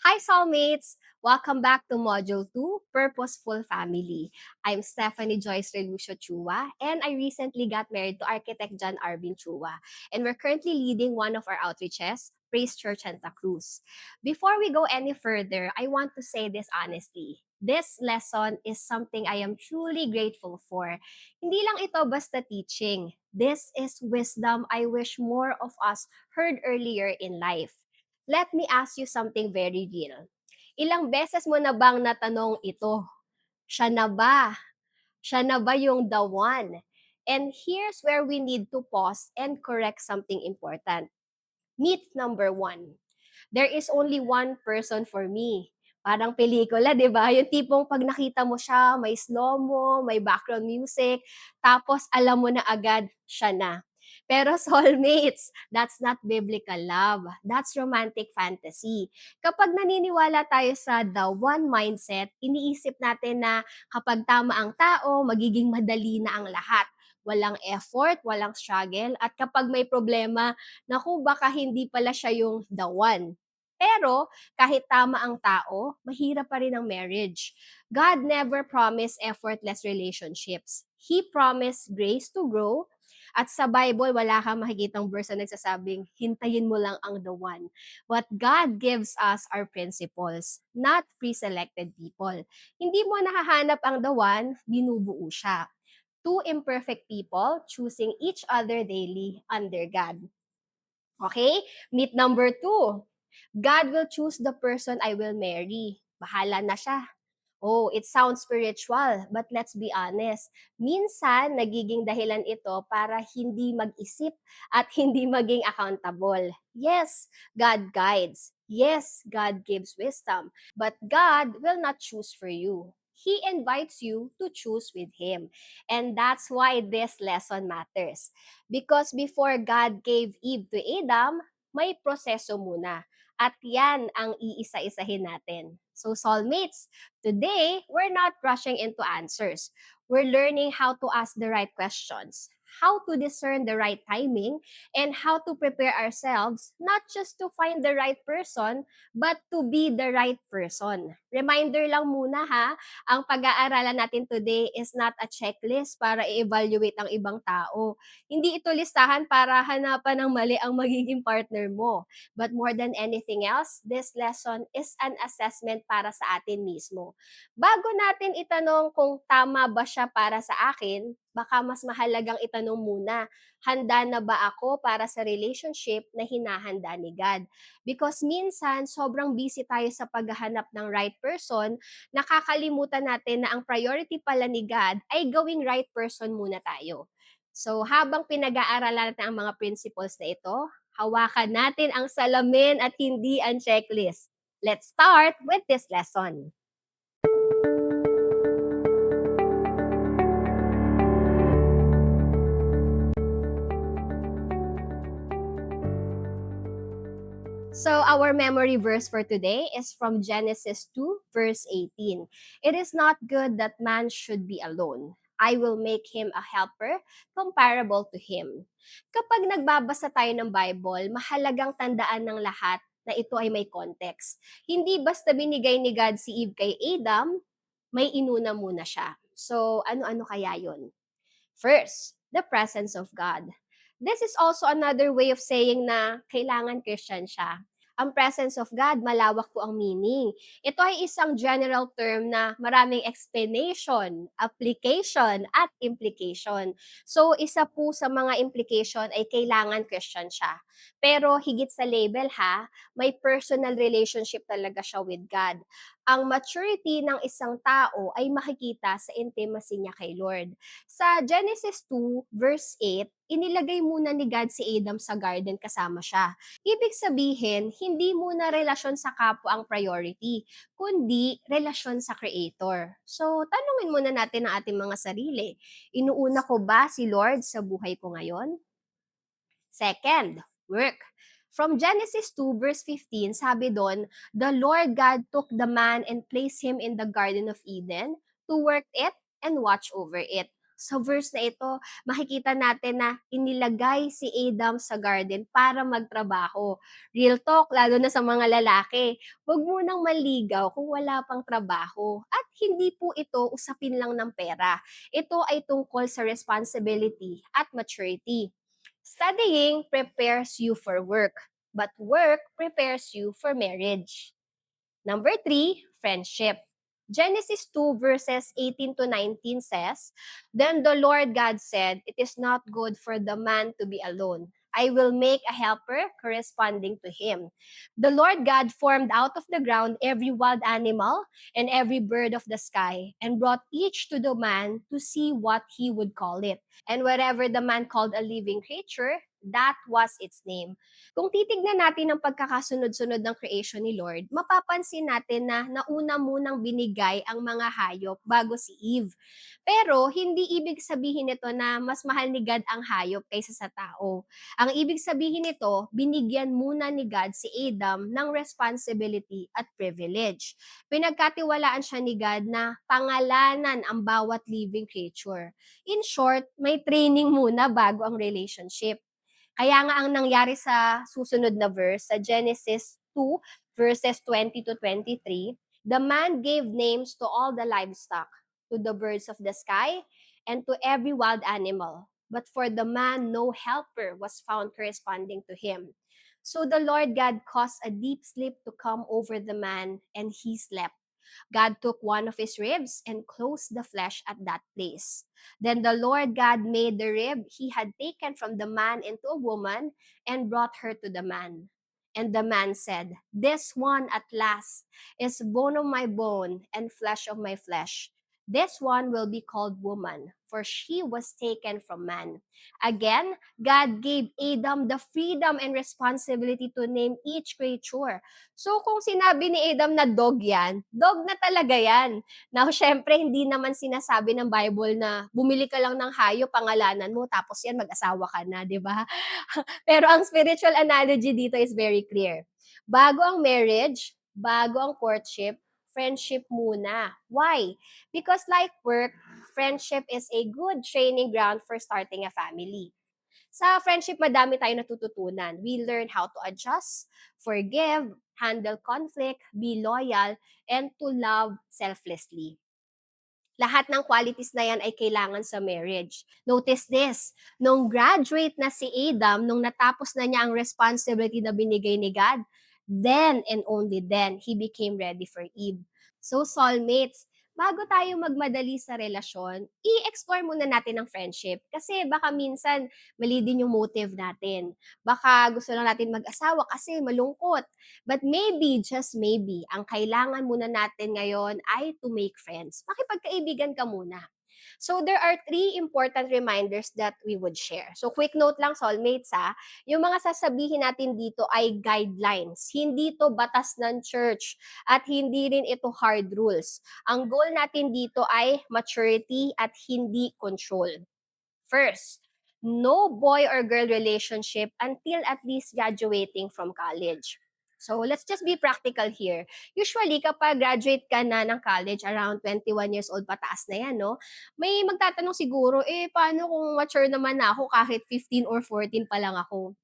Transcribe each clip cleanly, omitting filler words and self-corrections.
Hi, soulmates! Welcome back to Module 2, Purposeful Family. I'm Stephanie Joyce Relucio Chua, and I recently got married to architect John Arvin Chua, and we're currently leading one of our outreaches, Praise Church Santa Cruz. Before we go any further, I want to say this honestly. This lesson is something I am truly grateful for. Hindi lang ito basta teaching. This is wisdom I wish more of us heard earlier in life. Let me ask you something very real. Ilang beses mo na bang natanong ito? Siya na ba? Siya na ba yung the one? And here's where we need to pause and correct something important. Myth number one. There is only one person for me. Parang pelikula, di ba? Yung tipong pag nakita mo siya, may slow-mo, may background music, tapos alam mo na agad, siya na. Pero soulmates, that's not biblical love. That's romantic fantasy. Kapag naniniwala tayo sa the one mindset, iniisip natin na kapag tama ang tao, magiging madali na ang lahat. Walang effort, walang struggle, at kapag may problema, naku, baka hindi pala siya yung the one. Pero kahit tama ang tao, mahirap pa rin ang marriage. God never promised effortless relationships. He promised grace to grow. At sa Bible, wala kang makikitang verse na nagsasabing, hintayin mo lang ang the one. What God gives us are principles, not pre-selected people. Hindi mo nakahanap ang the one, binubuo siya. Two imperfect people choosing each other daily under God. Okay? Myth number two. God will choose the person I will marry. Bahala na siya. Oh, it sounds spiritual, but let's be honest. Minsan, nagiging dahilan ito para hindi mag-isip at hindi maging accountable. Yes, God guides. Yes, God gives wisdom. But God will not choose for you. He invites you to choose with Him. And that's why this lesson matters. Because before God gave Eve to Adam, may proseso muna. At yan ang iisa-isahin natin. So soulmates, today, we're not rushing into answers. We're learning how to ask the right questions, how to discern the right timing, and how to prepare ourselves not just to find the right person, but to be the right person. Reminder lang muna ha, ang pag-aaralan natin today is not a checklist para i-evaluate ang ibang tao. Hindi ito listahan para hanapan ng mali ang magiging partner mo. But more than anything else, this lesson is an assessment para sa atin mismo. Bago natin itanong kung tama ba siya para sa akin, baka mas mahalagang itanong muna, handa na ba ako para sa relationship na hinahanda ni God? Because minsan, sobrang busy tayo sa paghahanap ng right person, nakakalimutan natin na ang priority pala ni God ay gawing right person muna tayo. So habang pinag-aaralan natin ang mga principles na ito, hawakan natin ang salamin at hindi ang checklist. Let's start with this lesson. So our memory verse for today is from Genesis 2, verse 18. It is not good that man should be alone. I will make him a helper comparable to him. Kapag nagbabasa tayo ng Bible, mahalagang tandaan ng lahat na ito ay may context. Hindi basta binigay ni God si Eve kay Adam, may inuna muna siya. So ano-ano kaya yun? First, the presence of God. This is also another way of saying na kailangan Christian siya. Ang presence of God, malawak po ang meaning. Ito ay isang general term na maraming explanation, application, at implication. So, isa po sa mga implication ay kailangan Christian siya. Pero higit sa label ha, may personal relationship talaga siya with God. Ang maturity ng isang tao ay makikita sa intimacy niya kay Lord. Sa Genesis 2, verse 8, inilagay muna ni God si Adam sa garden kasama siya. Ibig sabihin, hindi muna relasyon sa kapwa ang priority, kundi relasyon sa Creator. So, tanungin muna natin ang ating mga sarili. Inuuna ko ba si Lord sa buhay ko ngayon? Second, work. From Genesis 2 verse 15, sabi doon, the Lord God took the man and placed him in the Garden of Eden to work it and watch over it. Sa verse na ito, makikita natin na inilagay si Adam sa garden para magtrabaho. Real talk, lalo na sa mga lalaki. Huwag munang maligaw kung wala pang trabaho. At hindi po ito usapin lang ng pera. Ito ay tungkol sa responsibility at maturity. Studying prepares you for work, but work prepares you for marriage. Number three, friendship. Genesis 2 verses 18 to 19 says, Then the Lord God said, It is not good for the man to be alone. I will make a helper corresponding to him. The Lord God formed out of the ground every wild animal and every bird of the sky and brought each to the man to see what he would call it. And whatever the man called a living creature, that was its name. Kung titignan natin ang pagkakasunod-sunod ng creation ni Lord, mapapansin natin na nauna munang binigay ang mga hayop bago si Eve. Pero hindi ibig sabihin nito na mas mahal ni God ang hayop kaysa sa tao. Ang ibig sabihin nito, binigyan muna ni God si Adam ng responsibility at privilege. Pinagkatiwalaan siya ni God na pangalanan ang bawat living creature. In short, may training muna bago ang relationship. Kaya nga ang nangyari sa susunod na verse, sa Genesis 2, verses 20 to 23, the man gave names to all the livestock, to the birds of the sky, and to every wild animal. But for the man, no helper was found corresponding to him. So the Lord God caused a deep sleep to come over the man, and he slept. God took one of his ribs and closed the flesh at that place. Then the Lord God made the rib he had taken from the man into a woman and brought her to the man. And the man said, This one at last is bone of my bone and flesh of my flesh. This one will be called woman, for she was taken from man. Again, God gave Adam the freedom and responsibility to name each creature. So kung sinabi ni Adam na dog yan, dog na talaga yan. Now, syempre, hindi naman sinasabi ng Bible na bumili ka lang ng hayop, pangalanan mo, tapos yan, mag-asawa ka na, di ba? Pero ang spiritual analogy dito is very clear. Bago ang marriage, bago ang courtship, friendship muna. Why? Because like work, friendship is a good training ground for starting a family. Sa friendship, madami tayong natututunan. We learn how to adjust, forgive, handle conflict, be loyal, and to love selflessly. Lahat ng qualities na yan ay kailangan sa marriage. Notice this, nung graduate na si Adam, nung natapos na niya ang responsibility na binigay ni God, then and only then, he became ready for Eve. So soulmates, bago tayo magmadali sa relasyon, i-explore muna natin ang friendship. Kasi baka minsan, mali din yung motive natin. Baka gusto lang natin mag-asawa kasi malungkot. But maybe, just maybe, ang kailangan muna natin ngayon ay to make friends. Makipagkaibigan ka muna. So there are three important reminders that we would share. So quick note lang, soulmates ha, yung mga sasabihin natin dito ay guidelines. Hindi to batas ng church at hindi rin ito hard rules. Ang goal natin dito ay maturity at hindi control. First, no boy or girl relationship until at least graduating from college. So let's just be practical here. Usually, kapag graduate ka na ng college, around 21 years old pataas na yan, no? May magtatanong siguro, paano kung mature naman na ako kahit 15 or 14 pa lang ako?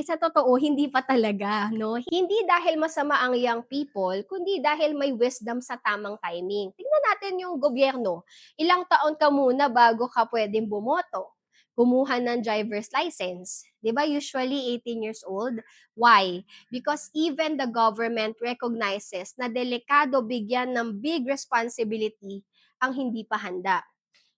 Sa totoo, hindi pa talaga, no? Hindi dahil masama ang young people, kundi dahil may wisdom sa tamang timing. Tingnan natin yung gobyerno. Ilang taon ka muna bago ka pwedeng bumoto? Kumuha ng driver's license. 'Di ba usually 18 years old? Why? Because even the government recognizes na delikado bigyan ng big responsibility ang hindi pa handa.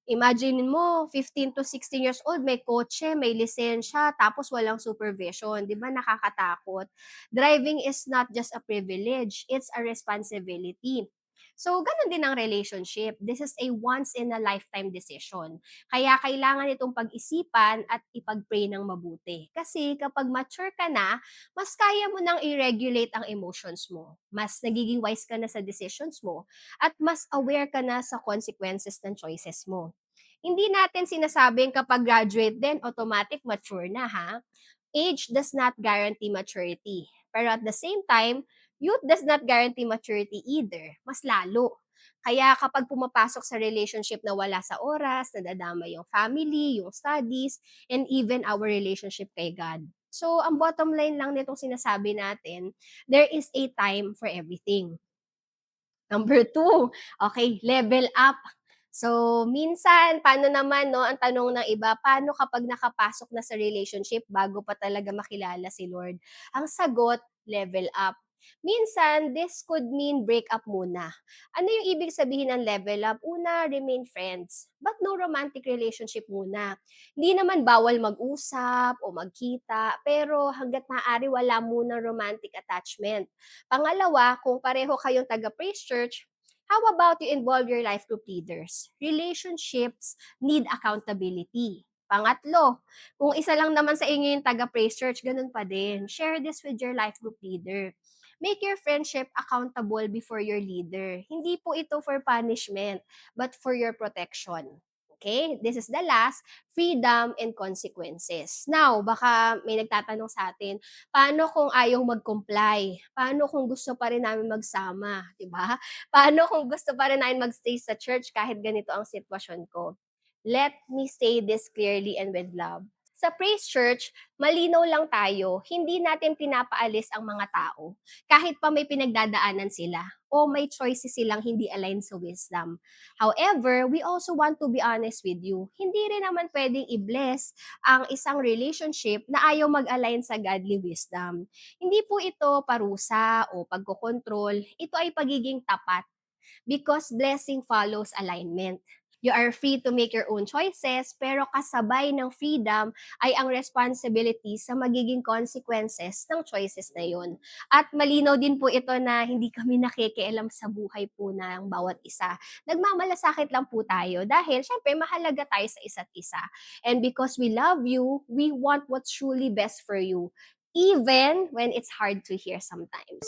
Imagine mo, 15 to 16 years old, may kotse, may lisensya, tapos walang supervision. Di ba nakakatakot? Driving is not just a privilege, it's a responsibility. So, ganun din ang relationship. This is a once-in-a-lifetime decision. Kaya kailangan itong pag-isipan at ipag-pray ng mabuti. Kasi kapag mature ka na, mas kaya mo nang i-regulate ang emotions mo. Mas nagiging wise ka na sa decisions mo at mas aware ka na sa consequences ng choices mo. Hindi natin sinasabing kapag graduate din, automatic mature na ha. Age does not guarantee maturity. Pero at the same time, Youth does not guarantee maturity either, mas lalo. Kaya kapag pumapasok sa relationship na wala sa oras, nadadama yung family, yung studies, and even our relationship kay God. So, ang bottom line lang nitong sinasabi natin, there is a time for everything. Number two, okay, level up. So, minsan paano naman 'no, ang tanong ng iba, paano kapag nakapasok na sa relationship bago pa talaga makilala si Lord? Ang sagot, level up. Minsan, this could mean break up muna. Ano yung ibig sabihin ng level up? Una, remain friends, but no romantic relationship muna. Hindi naman bawal mag-usap o magkita, pero hangga't maaari wala munang romantic attachment. Pangalawa, kung pareho kayong taga-Praise Church, how about you involve your life group leaders? Relationships need accountability. Pangatlo, kung isa lang naman sa inyo yung taga-Praise Church, ganun pa din. Share this with your life group leader. Make your friendship accountable before your leader. Hindi po ito for punishment, but for your protection. Okay? This is the last, freedom and consequences. Now, baka may nagtatanong sa atin, paano kung ayaw mag-comply? Paano kung gusto pa rin namin magsama, 'di ba? Paano kung gusto pa rin namin mag-stay sa church kahit ganito ang sitwasyon ko? Let me say this clearly and with love. Sa Praise Church, malinaw lang tayo, hindi natin pinapaalis ang mga tao kahit pa may pinagdadaanan sila o may choices silang hindi align sa wisdom. However, we also want to be honest with you. Hindi rin naman pwedeng i-bless ang isang relationship na ayaw mag-align sa godly wisdom. Hindi po ito parusa o pagkokontrol, ito ay pagiging tapat because blessing follows alignment. You are free to make your own choices, pero kasabay ng freedom ay ang responsibility sa magiging consequences ng choices na yun. At malinaw din po ito na hindi kami nakikialam sa buhay po ng bawat isa. Nagmamalasakit lang po tayo dahil syempre mahalaga tayo sa isa't isa. And because we love you, we want what's truly best for you, even when it's hard to hear sometimes.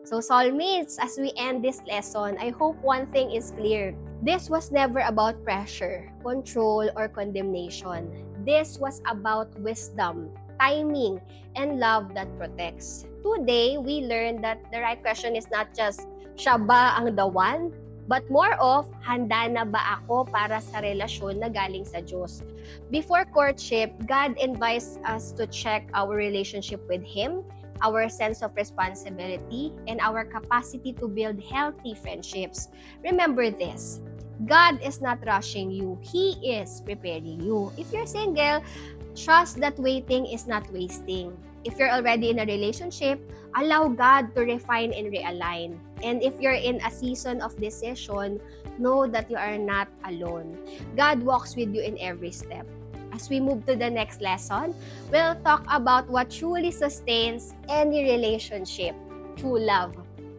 So soulmates, as we end this lesson, I hope one thing is clear. This was never about pressure, control, or condemnation. This was about wisdom, timing, and love that protects. Today, we learned that the right question is not just, siya ba ang the one? But more of, handa na ba ako para sa relasyon na galing sa Diyos? Before courtship, God invites us to check our relationship with Him, our sense of responsibility, and our capacity to build healthy friendships. Remember this, God is not rushing you. He is preparing you. If you're single, trust that waiting is not wasting. If you're already in a relationship, allow God to refine and realign. And if you're in a season of decision, know that you are not alone. God walks with you in every step. As we move to the next lesson, we'll talk about what truly sustains any relationship, true love.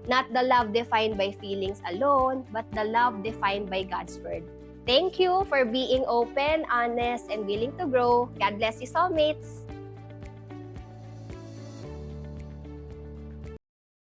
Not the love defined by feelings alone, but the love defined by God's word. Thank you for being open, honest, and willing to grow. God bless you, soulmates.